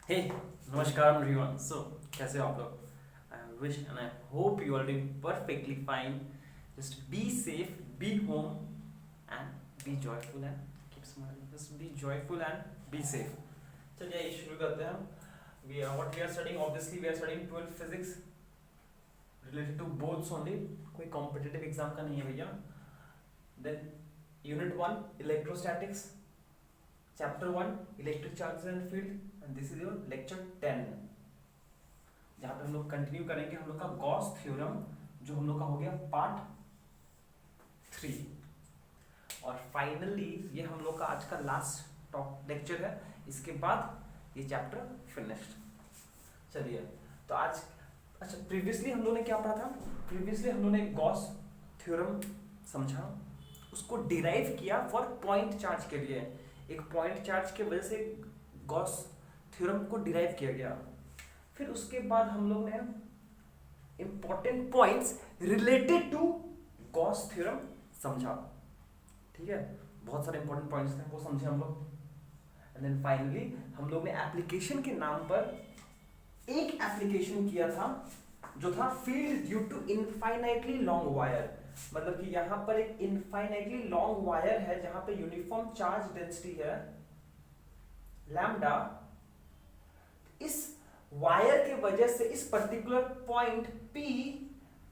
हे नमस्कार एवरीवन। कैसे हो आप लोग? I wish and I hope you are doing perfectly fine. Just be safe, be home and be joyful and keep smiling. Just be joyful and be safe. चलिए शुरू करते हैं। What we are studying, obviously we are studying 12th physics related to boards only. कोई competitive exam का नहीं है भैया। Then unit 1 electrostatics, chapter 1 electric charges and field, and this is your lecture 10, जहां पे हम लोग कंटिन्यू करेंगे हम लोग का गॉस थ्योरम, जो हम लोग का हो गया पार्ट 3। और फाइनली ये हम लोग का आज का लास्ट टॉप लेक्चर है। इसके बाद ये चैप्टर फिनिश्ड। चलिए तो आज अच्छा, प्रीवियसली हम लोगों ने क्या पढ़ा था? प्रीवियसली हम लोगों ने गॉस थ्योरम समझा, उसको डिराइव किया फॉर पॉइंट चार्ज के लिए। एक पॉइंट चार्ज के वजह से गॉस थ्योरम को डिराइव किया गया। फिर उसके बाद हम लोग ने important points related to Gauss theorem समझा। ठीक है, बहुत सारे इंपॉर्टेंट पॉइंट्स थे, वो समझे हम लोग। एंड देन फाइनली हम लोग ने एप्लीकेशन के नाम पर एक एप्लीकेशन किया था, जो था field due to infinitely long wire. मतलब कि यहां पर एक इनफाइनाइटली लॉन्ग वायर है जहां पे यूनिफॉर्म चार्ज डेंसिटी है लैम्डा। इस वायर के वजह से इस पर्टिकुलर पॉइंट P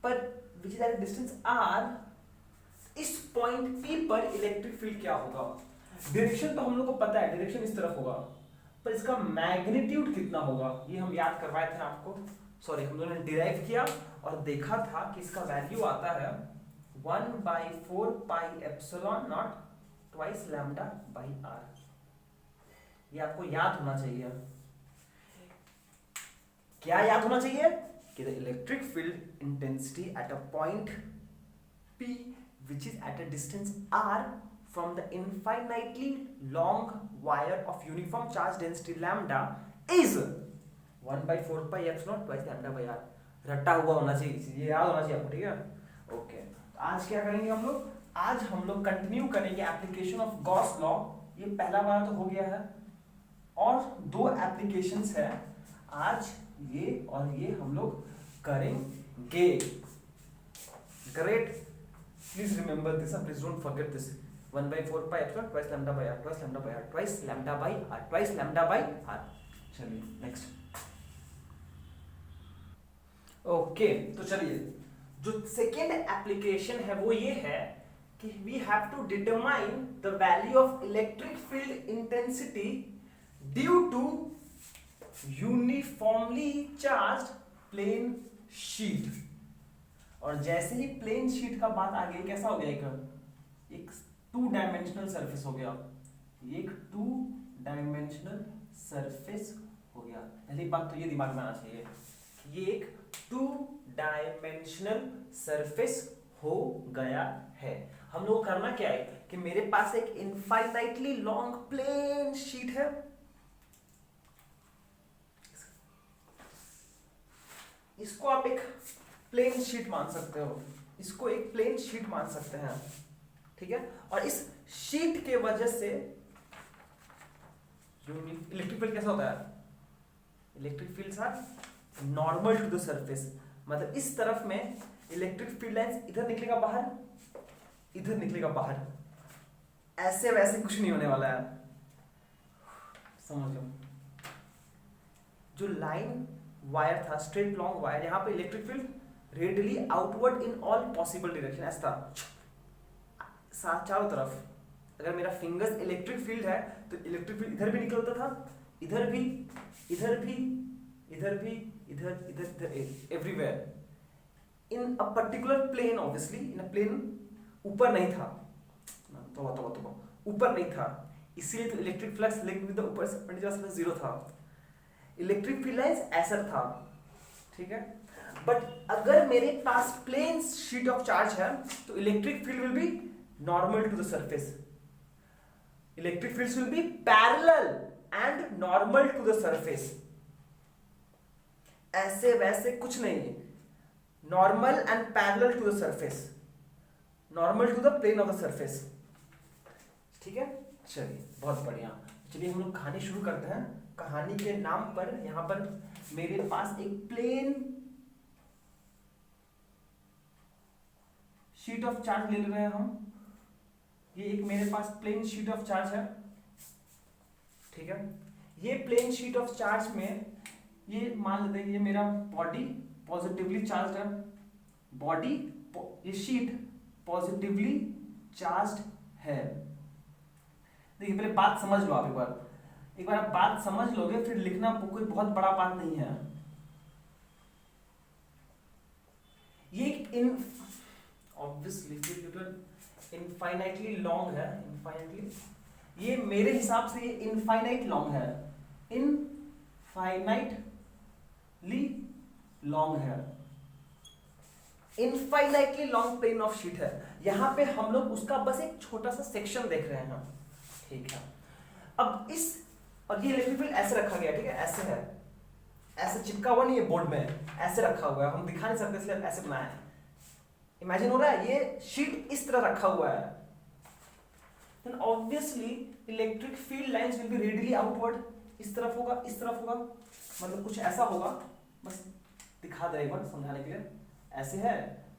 पर विच इज एट डिस्टेंस R, इस पॉइंट P पर इलेक्ट्रिक फील्ड क्या होगा? डायरेक्शन तो हम लोग को पता है, डायरेक्शन इस तरफ होगा, पर इसका मैग्नीट्यूड कितना होगा ये हम याद करवाए थे आपको। सॉरी, हम लोगों ने डिराइव किया और देखा था कि इसका वैल्यू आता है 1/4 pi epsilon not twice lambda by r. ये आपको याद होना चाहिए। क्या याद होना चाहिए? कि the electric field intensity at a point P which is at a distance R from the infinitely long wire of uniform charge density lambda is 1/4 pi epsilon twice lambda by R। रटा हुआ होना चाहिए, ये याद होना चाहिए आपको। ठीक है, ओके। आज क्या करेंगे हम लोग? आज हम लोग कंटिन्यू करेंगे एप्लीकेशन ऑफ गॉस लॉ। ये पहला वाला तो हो गया है, और दो एप्लीकेशंस है आज, ये और ये हम लोग करेंगे। Great, please remember this, please don't forget this. 1/4 pi epsilon twice lambda by r, twice lambda by r, twice lambda by r, twice lambda by r. चलिए नेक्स्ट। ओके, तो चलिए जो सेकेंड एप्लीकेशन है वो ये है कि we have to determine the value of electric field intensity due to uniformly charged plane sheet. और जैसे ही प्लेन शीट का बात आ गई, कैसा हो गया? एक 2 डायमेंशनल सरफेस हो गया। एक 2 डायमेंशनल सरफेस हो गया। पहली बात तो ये दिमाग में आना चाहिए कि ये एक 2 डायमेंशनल सरफेस हो गया है। हम लोग करना क्या है कि मेरे पास एक इनफाइनाइटली लॉन्ग प्लेन शीट है, इसको आप एक प्लेन शीट मान सकते हो, इसको एक प्लेन शीट मान सकते हैं। ठीक है, और इस शीट के वजह से इलेक्ट्रिक फील्ड कैसा होता है? Electric fields are normal to the surface. मतलब इस तरफ में इलेक्ट्रिक फील्ड लाइंस इधर निकलेगा बाहर, इधर निकलेगा बाहर, ऐसे वैसे कुछ नहीं होने वाला है, समझ लो। जो लाइन वायर था, स्ट्रेट लॉन्ग वायर, यहां पे electric field radially outward in all possible direction, ऐसा चारों तरफ। अगर मेरा फिंगर्स इलेक्ट्रिक फील्ड है तो इलेक्ट्रिक फील्ड इधर भी निकलता था, इधर भी, इधर भी, इधर भी, इधर इधर इधर, everywhere in a particular plane. Obviously in a plane, ऊपर नहीं था, तो ऊपर नहीं था, इसीलिए तो electric flux link with the ऊपर से परपेंडिकुलर सरफेस 0 था। इलेक्ट्रिक फील्ड लाइंस ऐसा था। ठीक है, बट अगर मेरे पास प्लेन शीट ऑफ चार्ज है तो electric field will be normal to the surface. Electric fields will be parallel and normal to the surface. ऐसे वैसे कुछ नहीं है, normal and parallel to the surface, normal to the plane of the surface. ठीक है, चलिए बहुत बढ़िया। चलिए हम लोग कहानी शुरू करते हैं। कहानी के नाम पर यहां पर मेरे पास एक प्लेन शीट ऑफ चार्ज ले रहे हैं हम। ये एक मेरे पास प्लेन शीट ऑफ चार्ज है, ठीक है। ये प्लेन शीट ऑफ चार्ज में ये मान लेते हैं ये मेरा बॉडी पॉजिटिवली चार्ज है, बॉडी ये शीट पॉजिटिवली चार्ज है। देखिए पहले बात समझ लो आप, एक बार आप बात समझ लोगे फिर लिखना कोई बहुत बड़ा बात नहीं है। ये एक ऑब्वियसली इनफाइनाइटली लॉन्ग है, इनफाइनाइटली ये मेरे हिसाब से ये इनफाइनाइट लॉन्ग है, इनफाइनाइटली लॉन्ग है, infinitely long plane of sheet है। यहां पे हम लोग उसका बस एक छोटा सा सेक्शन देख रहे हैं, ठीक है। अब इस और ये इलेक्ट्रिक फील्ड ऐसे रखा गया, ठीक है, ऐसे है, ऐसे चिपका हुआ नहीं है बोर्ड में, ऐसे रखा हुआ है, हम दिखा नहीं सकते इसलिए ऐसे बनाया है। इमेजिन हो रहा है ये शीट इस तरह रखा हुआ है, then obviously electric field lines will be radially outward, इस तरफ होगा, इस तरफ होगा, मतलब कुछ ऐसा होगा, बस दिखा दे एक बार समझाने के लिए। ऐसे है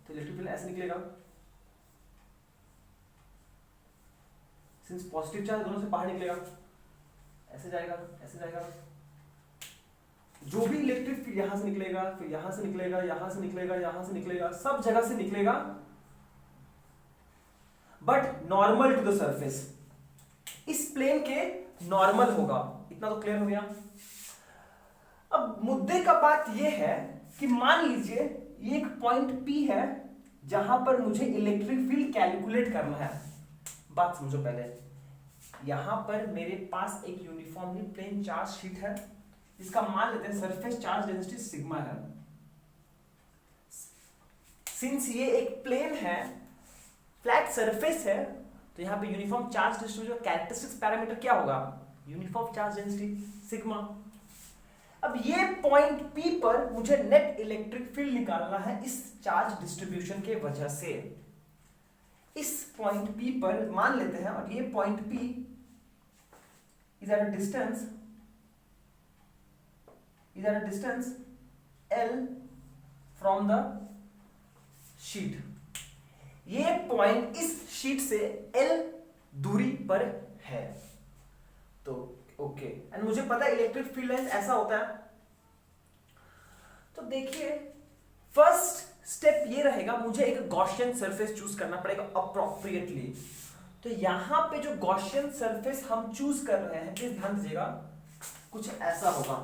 तो इलेक्ट्रिक फील्ड ऐसे निकलेगा, सिंस पॉजिटिव चार्ज दोनों से बाहर निकलेगा, ऐसे जाएगा, ऐसे जाएगा, जो भी इलेक्ट्रिक फील्ड यहां से निकलेगा, फिर यहां से निकलेगा, यहां से निकलेगा, यहां से निकलेगा, सब जगह से निकलेगा, but normal to the surface, इस प्लेन के नॉर्मल होगा। इतना तो क्लियर हो गया। अब मुद्दे का बात यह है कि मान लीजिए ये एक पॉइंट P है जहां पर मुझे इलेक्ट्रिक फील्ड कैलकुलेट करना है। बात समझो पहले, यहां पर मेरे पास एक यूनिफॉर्मली प्लेन चार्ज शीट है जिसका मान लेते हैं सरफेस चार्ज डेंसिटी सिग्मा है। सिंस ये एक प्लेन है, फ्लैट सरफेस है, तो यहां पे uniform charge distribution characteristics parameter क्या होगा, यूनिफॉर्म चार्ज डेंसिटी सिग्मा। अब ये पॉइंट P पर मुझे नेट इलेक्ट्रिक फील्ड निकालना है इस चार्ज डिस्ट्रीब्यूशन के वजह से। इस पॉइंट P पर मान लेते हैं, और ये point P is at a distance L from the sheet. ये पॉइंट इस शीट से L दूरी पर है, तो ओके। एंड मुझे पता है इलेक्ट्रिक फील्ड लाइंस ऐसा होता है। तो देखिए फर्स्ट स्टेप ये रहेगा, मुझे एक गॉसियन सरफेस चूज करना पड़ेगा अप्रोप्रिएटली। तो यहां पे जो गॉसियन सरफेस हम चूज कर रहे हैं, प्लीज ध्यान दीजिएगा, कुछ ऐसा होगा,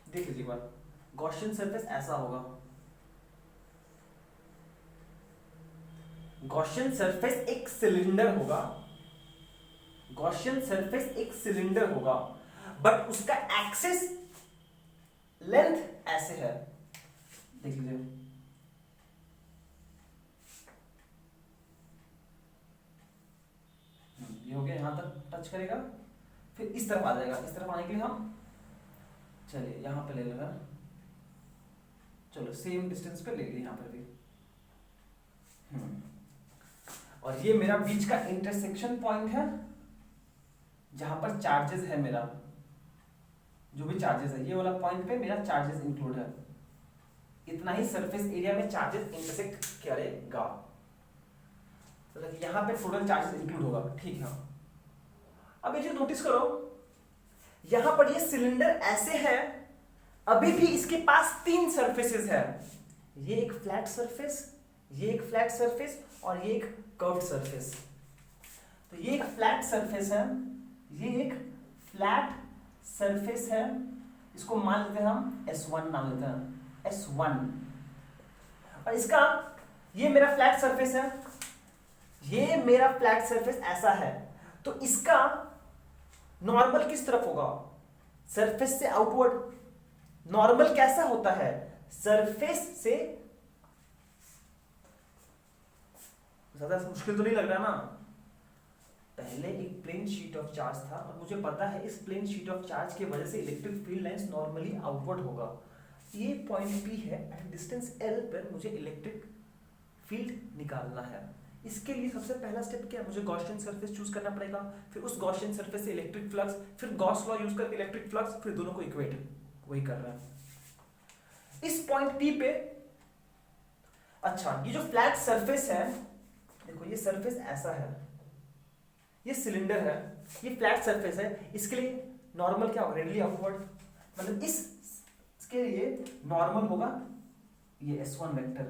देख लीजिए बात, गॉसियन सरफेस ऐसा होगा। गॉसियन सरफेस एक सिलेंडर होगा, गॉसियन सरफेस एक सिलेंडर होगा, बट उसका एक्सिस लेंथ ऐसे है, देख लीजिए। ये हो गया, यहां तक टच करेगा, फिर इस तरफ आ जाएगा। इस तरफ आने के लिए हम चलिए यहां पे ले लेगा, चलो सेम डिस्टेंस पे ले लिए यहां पर भी। और ये मेरा बीच का इंटरसेक्शन पॉइंट है जहां पर चार्जेस है, मेरा जो भी चार्जेस है, ये वाला पॉइंट पे मेरा चार्जेस इंक्लूड है। इतना ही सरफेस एरिया में चार्जेस इंटरसेक्ट करेगा, मतलब यहां पे टोटल चार्जेस इंक्लूड होगा, ठीक है। अब ये चीज नोटिस करो, यहां पर ये सिलेंडर ऐसे है, अभी भी इसके पास तीन सरफेसेस है, ये एक फ्लैट सरफेस, ये एक फ्लैट सरफेस, और ये एक कर्व्ड सरफेस। तो ये एक फ्लैट सरफेस है, ये एक फ्लैट सरफेस है, इसको मान लेते हैं हम S1 नाम लेते हैं, S1। और इसका ये मेरा फ्लैट सरफेस है, ये मेरा फ्लैट सरफेस ऐसा है, तो इसका नॉर्मल किस तरफ होगा, सरफेस से आउटवर्ड। नॉर्मल कैसा होता है, सरफेस से, ज्यादा मुश्किल तो नहीं लग रहा ना। पहले एक प्लेन शीट ऑफ चार्ज था, और मुझे पता है इस प्लेन शीट ऑफ चार्ज की वजह से electric field lines normally outward होगा। ये पॉइंट P है, एट डिस्टेंस L पर मुझे इलेक्ट्रिक फील्ड निकालना है। इसके लिए सबसे पहला स्टेप क्या है, मुझे गॉसियन सरफेस चूज करना पड़ेगा, फिर उस गॉसियन सरफेस से इलेक्ट्रिक फ्लक्स, फिर गॉस लॉ यूज करके इलेक्ट्रिक फ्लक्स, फिर दोनों को इक्वेट, वही कर रहा है इस पॉइंट P पे। अच्छा, ये जो फ्लैट सरफेस है, देखो ये सरफेस ऐसा है, ये सिलेंडर है, ये फ्लैट सरफेस है, इसके लिए नॉर्मल क्या होगा, रेडियली अपवर्ड, मतलब इसके लिए नॉर्मल होगा ये S1 वेक्टर।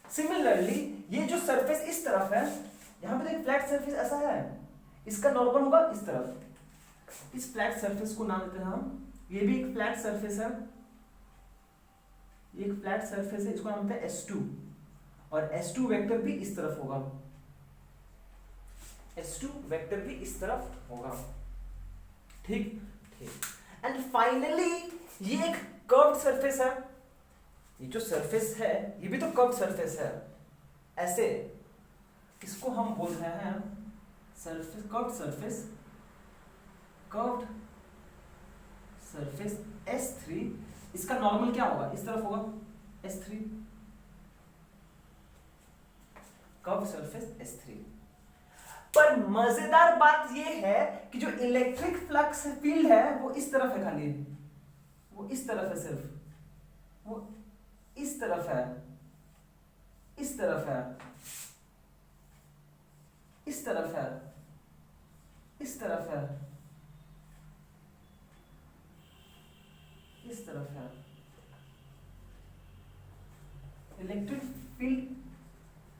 सिमिलरली ये जो सरफेस इस तरफ है, यहां पे एक फ्लैट सरफेस ऐसा है, इसका नॉर्मल होगा इस तरफ। इस फ्लैट सरफेस को नाम देते हैं हम, ये भी एक फ्लैट सरफेस है, ये एक फ्लैट सरफेस है, इसको नाम देते हैं S2, और S2 वेक्टर भी इस तरफ होगा, S2 वेक्टर भी इस तरफ होगा, ठीक ठीक। एंड फाइनली ये एक कर्व्ड सरफेस है, ये जो सरफेस है ये भी तो कर्व्ड सरफेस है, ऐसे, इसको हम बोल रहे हैं surface, curved surface, curved surface S3, इसका नॉर्मल क्या होगा, इस तरफ होगा S3, कर्व्ड सरफेस S3। पर मजेदार बात यह है कि जो इलेक्ट्रिक फ्लक्स फील्ड है वो इस तरफ है, खाली वो इस तरफ है, सिर्फ वो इस तरफ है, इस तरफ है, इस तरफ है, इस तरफ है, इस तरफ है। इलेक्ट्रिक फील्ड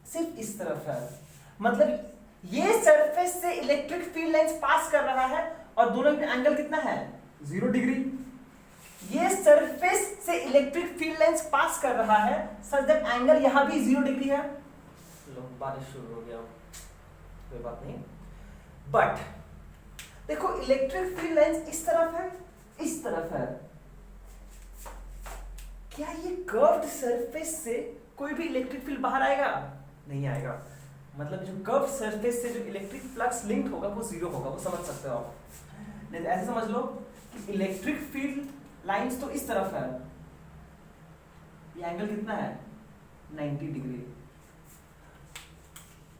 सिर्फ इस तरफ है, मतलब ये सरफेस से इलेक्ट्रिक फील्ड लाइंस पास कर रहा है, और दोनों में एंगल कितना है, 0 डिग्री। ये सरफेस से इलेक्ट्रिक फील्ड लाइंस पास कर रहा है, सच दैट एंगल यहां भी 0 डिग्री है। लो, बारिश शुरू हो गया, कोई बात नहीं। बट देखो इलेक्ट्रिक फील्ड लाइंस इस तरफ है, इस तरफ है, क्या ये कर्व्ड सरफेस से कोई भी इलेक्ट्रिक फील्ड बाहर आएगा, नहीं आएगा। मतलब जो कर्व्ड सरफेस से जो इलेक्ट्रिक फ्लक्स लिंक्ड होगा वो 0 होगा, वो समझ सकते हो आप। नहीं ऐसे समझ लो कि इलेक्ट्रिक फील्ड लाइंस तो इस तरफ है, ये एंगल कितना है, 90 डिग्री।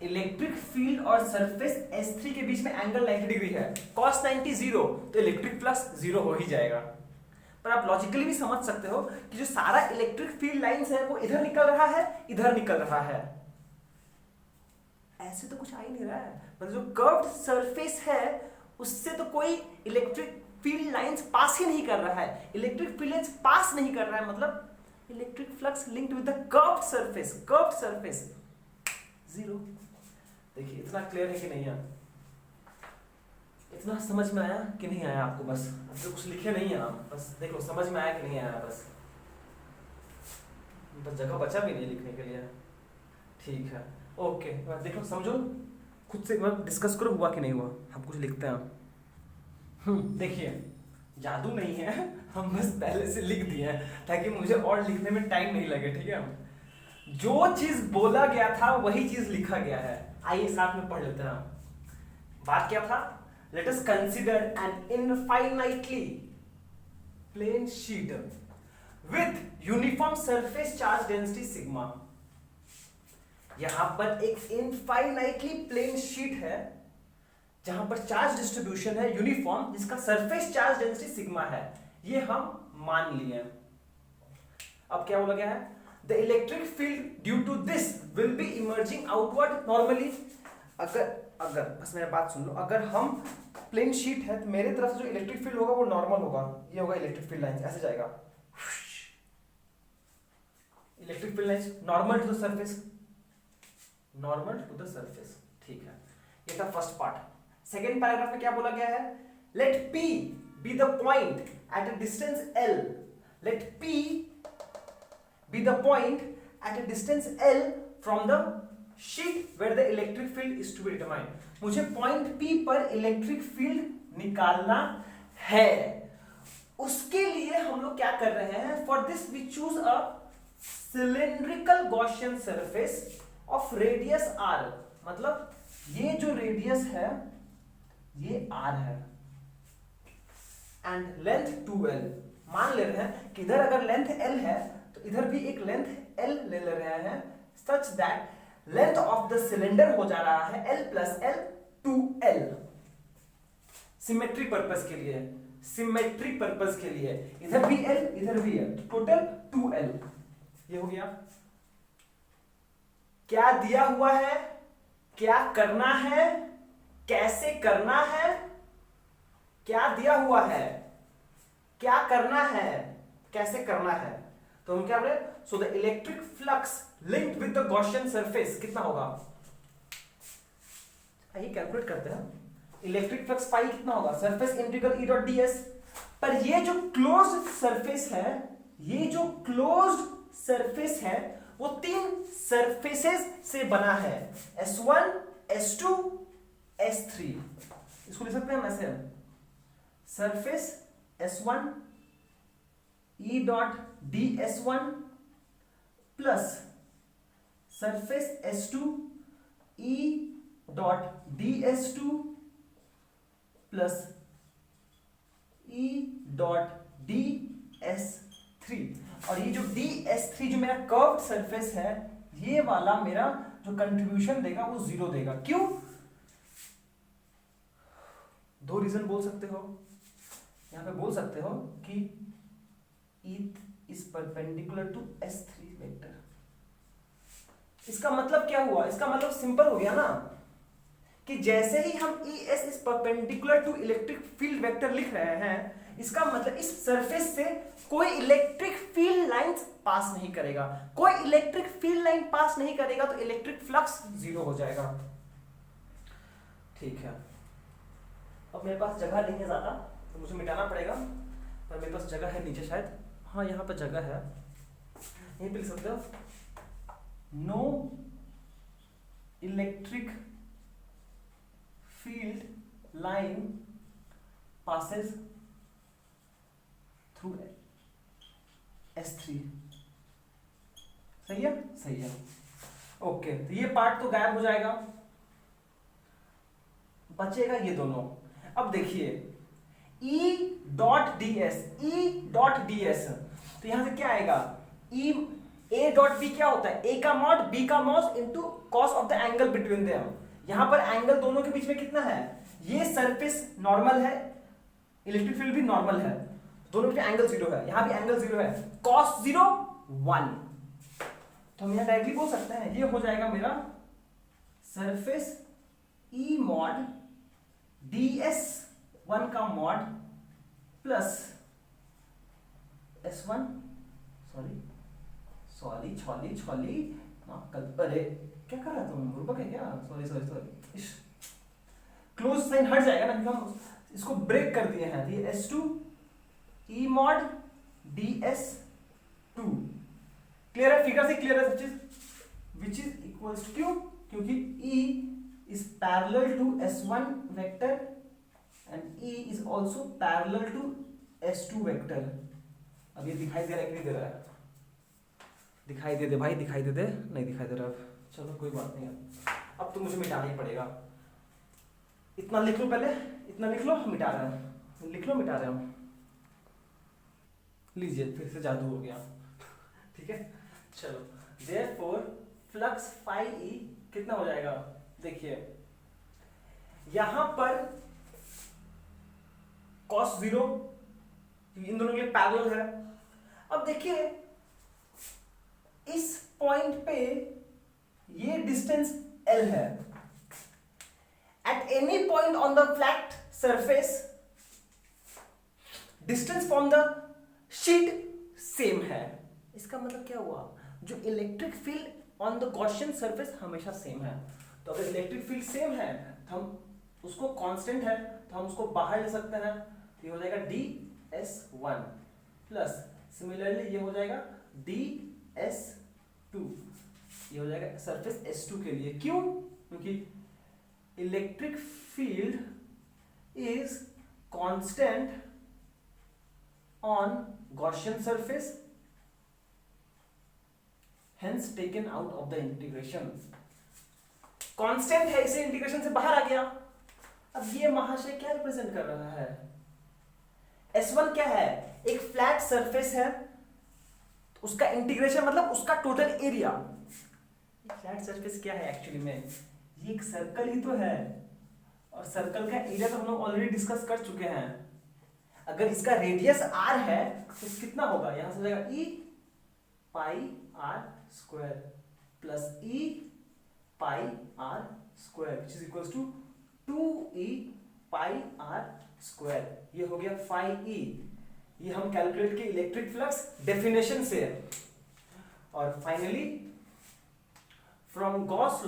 इलेक्ट्रिक फील्ड और सरफेस S3 के बीच में एंगल 90 डिग्री है, cos 90 0, तो इलेक्ट्रिक फ्लक्स 0 हो ही जाएगा। पर आप लॉजिकली भी समझ सकते हो कि जो सारा इलेक्ट्रिक फील्ड लाइंस है वो इधर निकल रहा है, इधर निकल रहा है, ऐसे तो कुछ आ ही नहीं रहा है। मतलब जो कर्व्ड सरफेस है उससे तो कोई इलेक्ट्रिक फील्ड लाइंस पास ही नहीं कर रहा है, इलेक्ट्रिक फील्ड लाइंस पास नहीं कर रहा है, मतलब electric flux linked with the curved surface 0। देखिए इतना क्लियर है कि नहीं है, इतना समझ में आया कि नहीं आया आपको, बस अब तो कुछ लिखे नहीं है आप, बस देख लो समझ में आया कि नहीं आया, बस जगह बचा भी नहीं लिखने के लिए, ठीक है ओके। देख लो समझो खुद से, डिस्कस करो हुआ कि नहीं हुआ, हम कुछ लिखते हैं। देखिए जादू नहीं है, हम बस पहले से लिख दिए हैं ताकि मुझे और लिखने में टाइम नहीं लगे, ठीक है। जो चीज बोला गया था वही चीज लिखा गया है, आइए साथ में पढ़ लेते हैं। बात क्या था, let us consider an infinitely plane sheet with uniform surface charge density sigma। यहां पर एक infinitely plane sheet है जहां पर चार्ज डिस्ट्रीब्यूशन है यूनिफॉर्म, जिसका सरफेस चार्ज डेंसिटी सिग्मा है, ये हम मान लिए। अब क्या बोला गया है, the electric field due to this will be emerging outward normally. अगर बस मेरी बात सुन लो, अगर हम प्लेन शीट है तो मेरे तरफ से जो इलेक्ट्रिक फील्ड होगा वो नॉर्मल होगा, ये होगा इलेक्ट्रिक फील्ड लाइंस, ऐसे जाएगा electric field lines normal to the surface, normal to the surface, ठीक है। ये था फर्स्ट पार्ट। सेकेंड पैराग्राफ में क्या बोला गया है, let P be the point at a distance L, let P be the point at a distance L from the sheet where the electric field is to be determined। मुझे point P पर electric field निकालना है, उसके लिए हम लोग क्या कर रहे हैं, for this we choose a cylindrical Gaussian surface of radius r, मतलब ये जो रेडियस है ये r है एंड लेंथ 2l। मान ले रहे हैं कि इधर अगर लेंथ l है तो इधर भी एक लेंथ l ले रहे हैं, such that length of the cylinder हो जा रहा है L plus L 2L। Symmetric purpose के लिए, सिमेट्रिक पर्पस के लिए इधर भी L इधर भी L, टोटल 2L। ये हो गया। क्या दिया हुआ है, क्या करना है, कैसे करना है, क्या दिया हुआ है, क्या करना है, कैसे करना है। तो हम क्या बोले, so the electric flux linked with the Gaussian surface कितना होगा, आइए कैलकुलेट करते हैं। इलेक्ट्रिक फ्लक्स पाई कितना होगा, surface integral E dot ds। पर ये जो क्लोज्ड सरफेस है, ये जो क्लोज्ड सरफेस है वो तीन सरफेसेस से बना है, S1 S2 S3। इसको लिख सकते हैं ना ऐसे, surface S1 E dot ds1 plus surface S2 E dot ds2 plus E dot ds3। और ये जो ds3 जो मेरा कर्व्ड सरफेस है, ये वाला मेरा जो कंट्रीब्यूशन देगा वो 0 देगा। क्यों? दो रीजन बोल सकते हो। यहां पे बोल सकते हो कि E is perpendicular to S3 vector. इसका मतलब क्या हुआ, इसका मतलब सिंपल हो गया ना, कि जैसे ही हम ES is perpendicular to electric field vector लिख रहे हैं, इसका मतलब इस सरफेस से कोई इलेक्ट्रिक फील्ड लाइंस पास नहीं करेगा। कोई इलेक्ट्रिक फील्ड लाइन पास नहीं करेगा तो इलेक्ट्रिक फ्लक्स 0 हो जाएगा। ठीक है, अब मेरे पास जगह नहीं है ज्यादा तो मुझे मिटाना पड़ेगा, पर मेरे पास जगह है नीचे शायद, हाँ यहाँ पर जगह है, यहीं पे लिख सकते हो, no electric field line passes through S3। सही है, सही है। ओके, तो ये पार्ट तो गायब हो जाएगा, बचेगा ये दोनों। अब देखिए E dot ds, E dot ds, तो यहां से क्या आएगा, E A डॉट B क्या होता है, A का मॉड B का mod into cos of the angle between them. यहां पर एंगल दोनों के बीच में कितना है, ये सरफेस नॉर्मल है, इलेक्ट्रिक फील्ड भी नॉर्मल है, दोनों के एंगल 0 है, यहां भी एंगल 0 है, cos 0 1। तो हम यहां डायरेक्टली बोल सकते हैं, ये हो जाएगा मेरा सरफेस E मॉड ds1 का मॉड प्लस S1, सॉरी अरे क्या कर रहा था तुम, बुर्बक है क्या, सॉरी क्लोज साइन हट जाएगा ना, हम इसको ब्रेक कर दिए हैं। ये S2 E mod ds2 clear है, फिगर से क्लियर है, विच इज इक्वल्स टू, क्यों, क्योंकि E is parallel to S1 vector and E is also parallel to S2 vector। अब ये दिखाई दे रहा है कि नहीं दे रहा है, दिखाई दे दे भाई, दिखाई दे दे, नहीं दिखाई दे रहा, चलो कोई बात नहीं है, अब तो मुझे मिटाना ही पड़ेगा। इतना लिख लो पहले, इतना लिख लो, मिटा रहे हैं, लिख लो, मिटा रहे हैं, लीजिए फिर से जादू हो गया। ठीक है, चलो, therefore फ्लक्स phi E कितना हो जाएगा, देखिए यहां पर cos 0 इन दोनों के लिए पैरेलल है। अब देखिए इस पॉइंट पे ये डिस्टेंस L है, at any point on the flat surface distance from the sheet same है। इसका मतलब क्या हुआ, जो electric field on the Gaussian surface हमेशा सेम है। तो अगर इलेक्ट्रिक फील्ड सेम है तो हम उसको कांस्टेंट है तो हम उसको बाहर ले सकते हैं, तो ये हो जाएगा ds1 प्लस सिमिलरली ये हो जाएगा ds2, ये हो जाएगा सरफेस S2 के लिए। क्यों, क्योंकि electric field is constant on Gaussian surface, hence taken out of the integration. Constant है, इसे इंटीग्रेशन से बाहर आ गया। अब ये महाशय क्या रिप्रेजेंट कर रहा है, S1 क्या है, एक फ्लैट सरफेस है, उसका इंटीग्रेशन मतलब उसका टोटल एरिया, फ्लैट सरफेस क्या है एक्चुअली में, ये एक सर्कल ही तो है, और सर्कल का एरिया तो हम लोग ऑलरेडी डिस्कस कर चुके हैं। अगर इसका रेडियस r है तो कितना होगा, यहां से हो जाएगा e pi r square plus e pi r square which is equals to 2e pi r square. ये हो गया फाई e, ये हम कैलकुलेट किए इलेक्ट्रिक फ्लक्स डेफिनेशन से। और finally from Gauss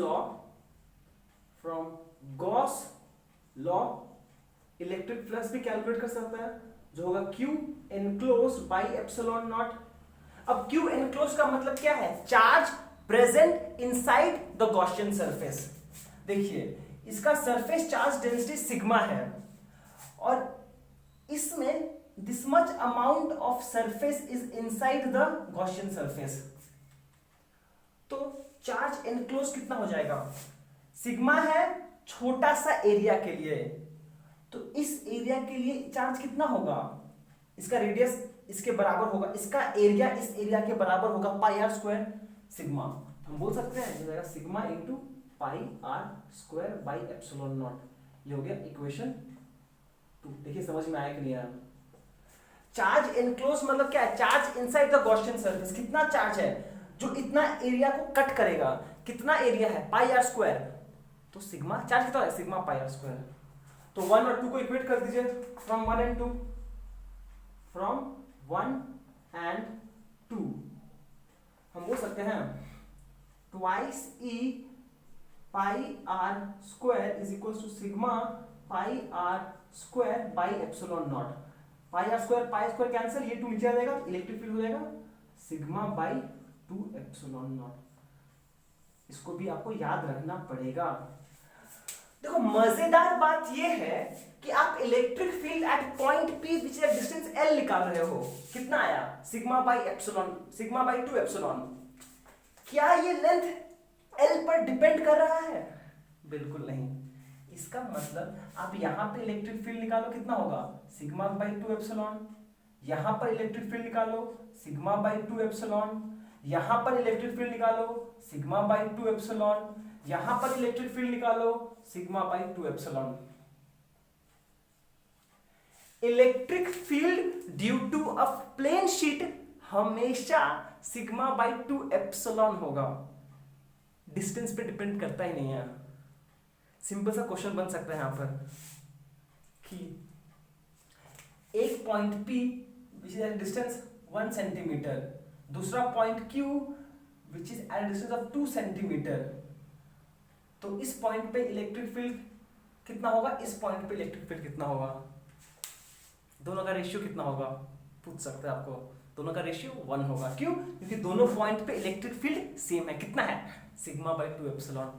law electric flux भी कैलकुलेट कर सकता है, जो होगा Q enclosed by epsilon not. अब Q एनक्लोज्ड का मतलब क्या है, charge present inside the Gaussian surface. देखिए इसका सरफेस चार्ज डेंसिटी सिग्मा है, और इसमें this much amount of surface is inside the Gaussian surface. तो चार्ज एनक्लोज कितना हो जाएगा, सिग्मा है छोटा सा एरिया के लिए, तो इस एरिया के लिए चार्ज कितना होगा, इसका रेडियस इसके बराबर होगा, इसका एरिया इस एरिया के बराबर होगा पाई आर स्क्वायर सिग्मा। हम बोल सकते हैं ये sigma into pi r square by epsilon not. ये हो गया इक्वेशन 2। देखिए समझ में आया कि नहीं आया। चार्ज एनक्लोज मतलब क्या है, charge inside the Gaussian surface. कितना चार्ज है जो इतना एरिया को कट करेगा, कितना एरिया है पाई आर स्क्वायर, तो सिग्मा चार्ज कितना है सिग्मा पाई आर स्क्वायर। तो 1 और 2 को इक्वेट कर दीजिए, फ्रॉम 1 एंड 2, फ्रॉम 1 एंड 2 हम बोल सकते हैं twice e pi r square is equal to sigma pi r square by epsilon not. Pi r square pi square cancel, ये 2 नीचे आ जाएगा, इलेक्ट्रिक फील्ड हो जाएगा सिग्मा बाई 2 एप्सिलॉन नॉट। इसको भी आपको याद रखना पड़ेगा। देखो मजेदार बात ये है कि आप electric field eight point P which is distance L निकाल रहे हो, कितना आया sigma by epsilon, sigma by 2 epsilon. क्या ये लेंथ L पर डिपेंड कर रहा है, बिल्कुल नहीं। इसका मतलब आप यहां पे इलेक्ट्रिक फील्ड निकालो, कितना होगा सिग्मा बाई 2 एप्सिलॉन, यहां पर इलेक्ट्रिक फील्ड निकालो सिग्मा बाई 2 एप्सिलॉन, यहां पर इलेक्ट्रिक फील्ड निकालो सिग्मा बाई 2 एप्सिलॉन, यहां पर इलेक्ट्रिक फील्ड निकालो sigma by 2 epsilon. Electric field due to a plane sheet हमेशा सिग्मा बाई 2 एप्सिलॉन होगा, डिस्टेंस पे डिपेंड करता ही नहीं है। सिंपल सा क्वेश्चन बन सकता है यहां पर कि एक point P which is at distance 1 centimetre, दूसरा point Q which is at distance of 2 centimetre, तो इस पॉइंट पे इलेक्ट्रिक फील्ड कितना होगा, इस पॉइंट पे इलेक्ट्रिक फील्ड कितना होगा, दोनों का रेशियो कितना होगा पूछ सकते हैं आपको। दोनों का रेशियो 1 होगा, क्यों, क्योंकि दोनों पॉइंट पे इलेक्ट्रिक फील्ड सेम है। कितना है sigma by 2 epsilon,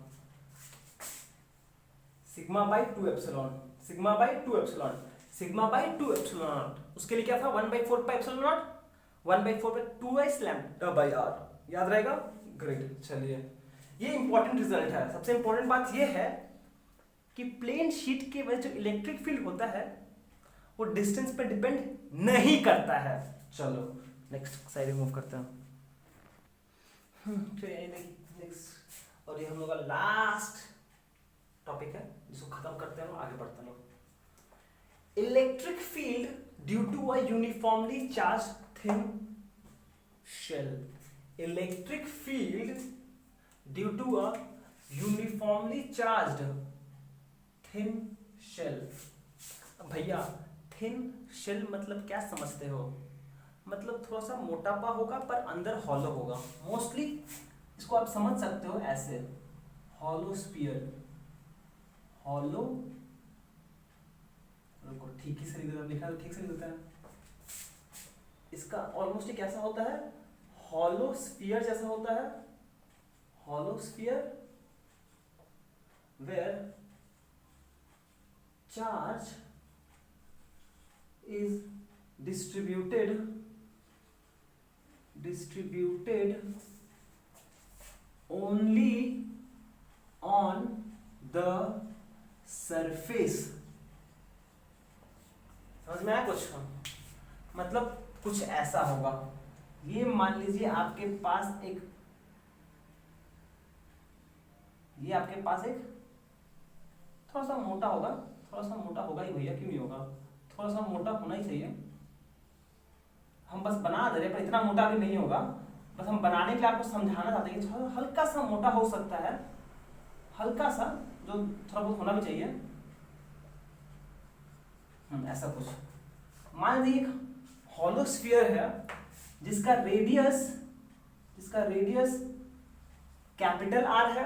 sigma by 2 epsilon, sigma by 2 epsilon, sigma by 2 epsilon not. उसके लिए क्या था 1/4 पाई एप्सिलॉन नॉट, 1/4 पे 2s लैम्डा बाई r, याद रहेगा, ग्रेट। चलिए ये इंपॉर्टेंट रिजल्ट है। सबसे इंपॉर्टेंट बात ये है कि प्लेन शीट के वजह जो इलेक्ट्रिक फील्ड होता है वो डिस्टेंस पे डिपेंड नहीं करता है। चलो नेक्स्ट साइड मूव करते हैं। नेक्स्ट, और ये हम लोग का लास्ट टॉपिक है जिसको खत्म करते हैं, आगे बढ़ते हैं। Electric field due to a uniformly charge thin shell, electric field due to a uniformly charged thin shell. भैया थिन शेल मतलब क्या समझते हो, मतलब थोड़ा सा मोटापा होगा पर अंदर हॉलो होगा। मोस्टली इसको आप समझ सकते हो ऐसे, हॉलो स्फीयर, हॉलो, ठीक ही से लिखा है, ठीक से लिखता है। इसका ऑलमोस्ट ये कैसा होता है, हॉलो स्फीयर जैसा होता है, hollow sphere where charge is distributed only on the surface। समझ में आया कुछ, मतलब कुछ ऐसा होगा। ये मान लीजिए आपके पास एक ये आपके पास एक थोड़ा सा मोटा होगा, थोड़ा सा मोटा होगा ही भैया, क्यों नहीं होगा, थोड़ा सा मोटा होना ही चाहिए। हम बस बना दे रहे पर इतना मोटा भी नहीं होगा, बस हम बनाने के लिए आपको समझाना चाहते हैं कि थोड़ा हल्का सा मोटा हो सकता है, हल्का सा, जो थोड़ा बहुत होना भी चाहिए। ऐसा कुछ मान लीजिए एक हॉलो स्फीयर है जिसका रेडियस कैपिटल आर है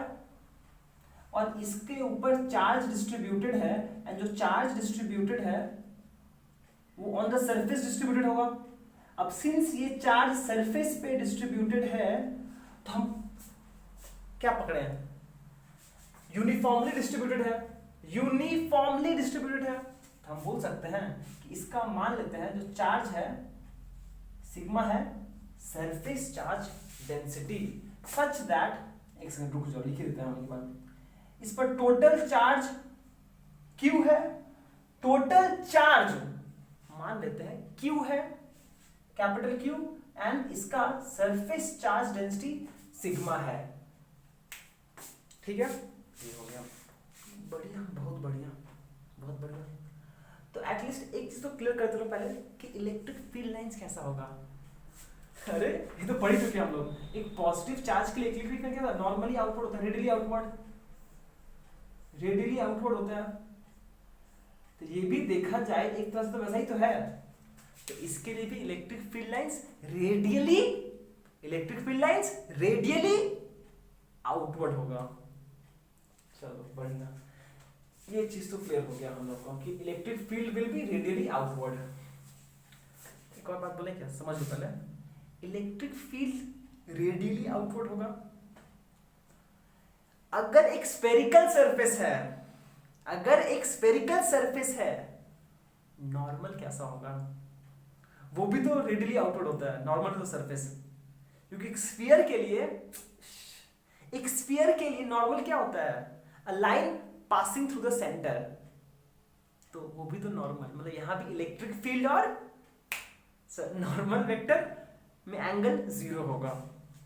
और इसके ऊपर चार्ज डिस्ट्रीब्यूटेड है, एंड जो चार्ज डिस्ट्रीब्यूटेड है वो ऑन द सरफेस डिस्ट्रीब्यूटेड होगा। अब सिंस ये चार्ज सरफेस पे डिस्ट्रीब्यूटेड है तो हम क्या पकड़े हैं, यूनिफॉर्मली डिस्ट्रीब्यूटेड है, यूनिफॉर्मली डिस्ट्रीब्यूटेड है। तो हम बोल सकते हैं कि इसका मान लेते हैं जो चार्ज है सिग्मा है surface charge density such that, एक सेकंड रुक जाओ लिख देते हैं हम एक बार, इस पर टोटल चार्ज Q है, टोटल चार्ज मान लेते हैं Q है कैपिटल Q, एंड इसका सरफेस चार्ज डेंसिटी सिग्मा है। ठीक है, ये हो गया, बढ़िया, बहुत बढ़िया, बहुत बढ़िया। तो एटलीस्ट एक चीज तो क्लियर कर दो पहले कि इलेक्ट्रिक फील्ड लाइंस कैसा होगा। अरे ये तो पढ़ चुके हम लोग, एक पॉजिटिव चार्ज के लिए इलेक्ट्रिक फील्ड क्या नॉर्मली आउटवर्ड होता है, रेडियली आउटवर्ड होता है। तो ये भी देखा जाए एक तरह से तो वैसा ही तो है, तो इसके लिए भी electric field lines radially outward होगा। चलो बढ़िया, ये चीज तो क्लियर हो गया हम लोग को कि electric field will B radially outward. एक और बात बोले क्या, समझ लो पहले, इलेक्ट्रिक फील्ड रेडियली आउटवर्ड होगा अगर एक स्फेरिकल सरफेस है, नॉर्मल कैसा होगा, वो भी तो रेडियली आउटवर्ड होता है, नॉर्मल तो सरफेस, क्योंकि एक स्फीयर के लिए नॉर्मल क्या होता है, a line passing through the centre, तो वो भी तो नॉर्मल, मतलब यहां भी इलेक्ट्रिक फील्ड और नॉर्मल वेक्टर में एंगल 0 होगा।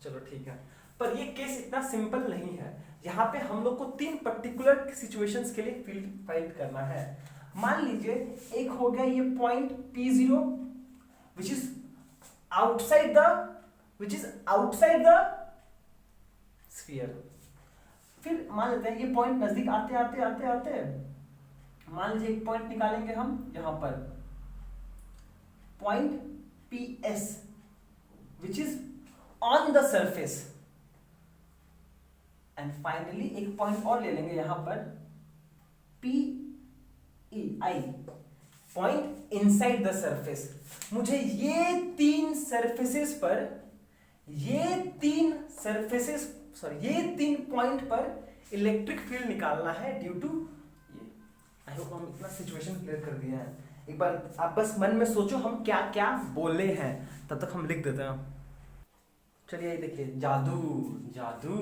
चलो ठीक है, पर ये केस इतना सिंपल नहीं है, यहाँ पे हम लोग को 3 पर्टिकुलर सिचुएशंस के लिए फील्ड फाइंड करना है। मान लीजिए एक हो गया ये point P0 which is outside the sphere। फिर मान लेते हैं ये पॉइंट नजदीक आते मान लीजिए एक पॉइंट निकालेंगे हम यहां पर, point PS which is on the surface, and finally एक पॉइंट और ले लेंगे यहां पर PEI, point inside the surface. मुझे ये तीन पॉइंट पर इलेक्ट्रिक फील्ड निकालना है ड्यू टू ये। आई होप हम इतना सिचुएशन क्लियर कर दिया है। एक बार आप बस मन में सोचो हम क्या क्या बोले हैं, तब तक हम लिख देते हैं। चलिए देखिए, जादू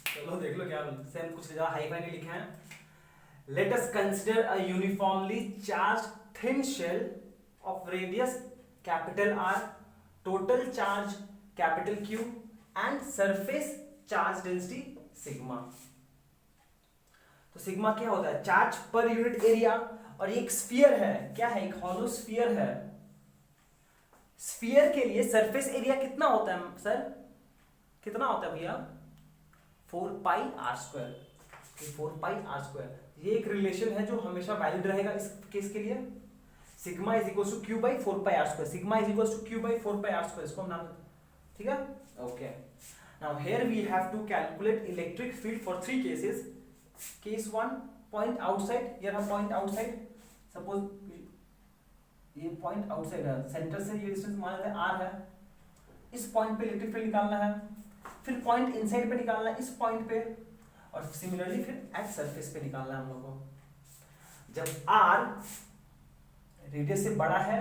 चलो देख लो क्या सेम, कुछ ज्यादा हाई फाई नहीं लिखे हैं। Let us consider a uniformly charge thin shell of radius capital R, total charge capital Q and surface charge density sigma. तो सिग्मा क्या होता है, चार्ज पर यूनिट एरिया, और एक स्फीयर है, क्या है, एक हॉलो स्फीयर है। स्फीयर के लिए सरफेस एरिया कितना होता है सर, कितना होता है भैया, 4πr²। 4πr², ये एक रिलेशन है जो हमेशा वैलिड रहेगा इस केस के लिए। Sigma is equal to Q by 4πr², sigma is equal to Q by 4πr², इसको हम नाम, ठीक है, okay. Now here we have to calculate electric field for 3 cases. Case 1, point outside, ये रहा पॉइंट आउटसाइड, सपोज ये point outside है, centre से ये डिस्टेंस मान लेते हैं R है, इस पॉइंट पे इलेक्ट्रिक फील्ड निकालना है, फिर पॉइंट इनसाइड पे निकालना है इस पॉइंट पे, और सिमिलरली फिर एट सरफेस पे निकालना है हम लोग को। जब R रेडियस से बड़ा है,